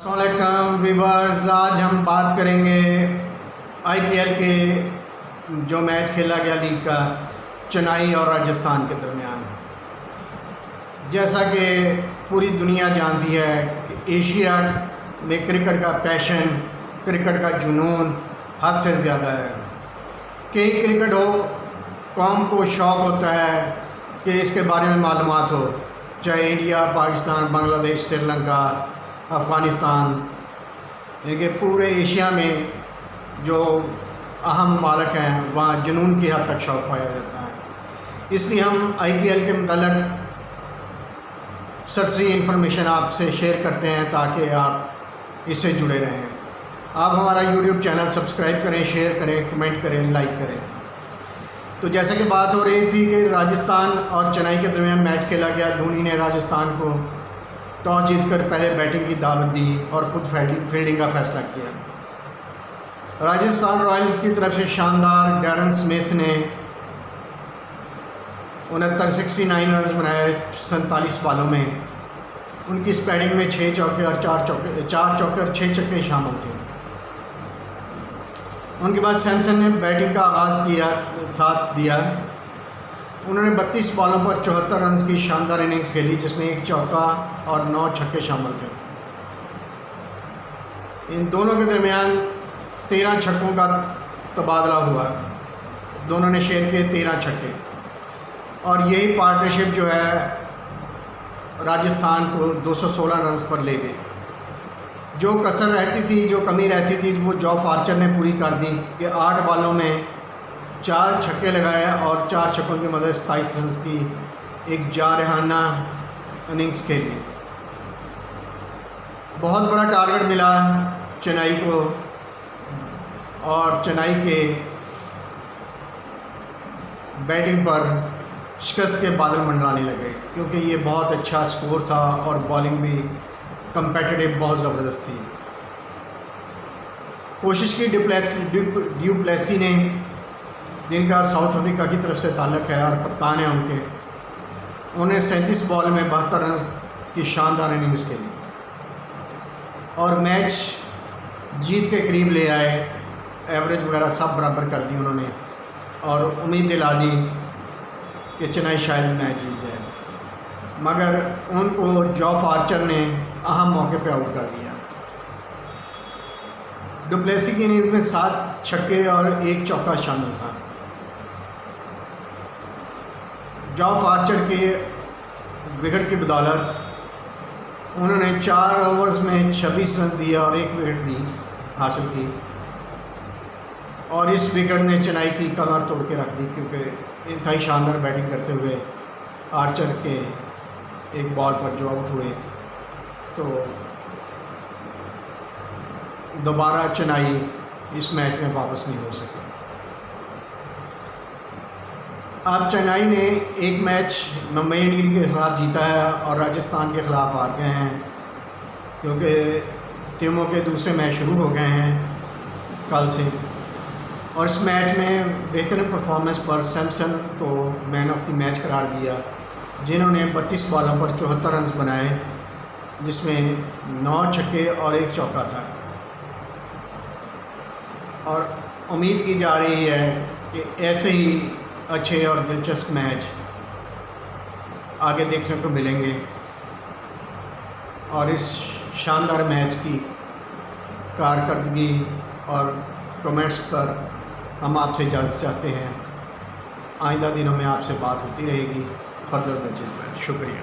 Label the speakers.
Speaker 1: अस्सलामुअलैकुम वीवर्स, आज हम बात करेंगे आईपीएल के जो मैच खेला गया लीग का चेन्नई और राजस्थान के दरमियान। जैसा कि पूरी दुनिया जानती है कि एशिया में क्रिकेट का पैशन, क्रिकेट का जुनून हद से ज़्यादा है। कहीं क्रिकेट हो, कौम को शौक़ होता है कि इसके बारे में मालूमात हो, चाहे इंडिया, पाकिस्तान, बांग्लादेश, श्रीलंका, अफ़गानिस्तान, यानी पूरे एशिया में जो अहम ममालिक हैं वहाँ जुनून की हद तक शौक़ पाया जाता है। इसलिए हम आईपीएल के मुताल्लिक़ सरसरी इन्फॉर्मेशन आपसे शेयर करते हैं ताकि आप इससे जुड़े रहें। आप हमारा यूट्यूब चैनल सब्सक्राइब करें, शेयर करें, कमेंट करें, लाइक करें। तो जैसे कि बात हो रही थी कि राजस्थान और चेन्नई के दरमियान मैच खेला गया। धोनी ने राजस्थान को टॉस जीतकर पहले बैटिंग की दावत दी और ख़ुद फील्डिंग का फैसला किया। राजस्थान रॉयल्स की तरफ से शानदार डैरन स्मिथ ने 69 रन्स बनाए 47 बॉलों में। उनकी इस बैटिंग में 6 चौके और 4 चौके और 6 छक्के शामिल थे। उनके बाद सैमसन ने बैटिंग का आगाज़ किया, साथ दिया। उन्होंने 32 बॉलों पर 74 रन्स की शानदार इनिंग्स खेली, जिसमें 1 चौका और 9 छक्के शामिल थे। इन दोनों के दरमियान 13 छक्कों का तबादला हुआ। दोनों ने शेयर किए 13 छक्के, और यही पार्टनरशिप जो है राजस्थान को 216 रन्स पर ले गई। जो कसर रहती थी, जो कमी रहती थी, वो जॉफ आर्चर ने पूरी कर दी कि 8 बॉलों में 4 छक्के लगाए और 4 छक्कों की मदद 27 रन्स की एक जारहाना इनिंग्स खेली। बहुत बड़ा टारगेट मिला चेन्नई को, और चेन्नई के बैटिंग पर शिकस्त के बादल मंडराने लगे, क्योंकि ये बहुत अच्छा स्कोर था और बॉलिंग भी कम्पेटिटिव बहुत ज़बरदस्त थी। कोशिश की ड्यूप्लेसी ने, जिनका साउथ अफ्रीका की तरफ से ताल्लुक़ है और कप्तान है उनके, उन्हें 37 बॉल में 72 रन की शानदार इनिंग्स खेली और मैच जीत के करीब ले आए। एवरेज वगैरह सब बराबर कर दी उन्होंने और उम्मीद दिला दी कि चेन्नई शायद मैच जीत जाए, मगर उनको जॉफ आर्चर ने अहम मौके पे आउट कर दिया। डुप्लेसी की इनिंग्स में 7 छक्के और 1 चौका शामिल था। जॉफ आर्चर के विकेट की बदौलत उन्होंने 4 ओवर्स में 26 रन दिए और 1 विकेट हासिल की, और इस विकेट ने चेन्नई की कमर तोड़ के रख दी, क्योंकि इंतहाई शानदार बैटिंग करते हुए आर्चर के एक बॉल पर जो आउट हुए, तो दोबारा चेन्नई इस मैच में वापस नहीं हो सकी। अब चेन्नई ने एक मैच मुंबई इंडियंस के ख़िलाफ़ जीता है और राजस्थान के ख़िलाफ़ हार गए हैं, क्योंकि टीमों के दूसरे मैच शुरू हो गए हैं कल से। और इस मैच में बेहतरीन परफॉर्मेंस पर सैमसन को मैन ऑफ द मैच करार दिया, जिन्होंने 32 बॉलों पर 74 रन्स बनाए, जिसमें 9 छक्के और 1 चौका था। और उम्मीद की जा रही है कि ऐसे ही अच्छे और दिलचस्प मैच आगे देखने को मिलेंगे, और इस शानदार मैच की कारकर्दगी और कमेंट्स पर हम आपसे इजाज़त चाहते हैं। आइंदा दिनों में आपसे बात होती रहेगी फर्दर मैचेस पर। शुक्रिया।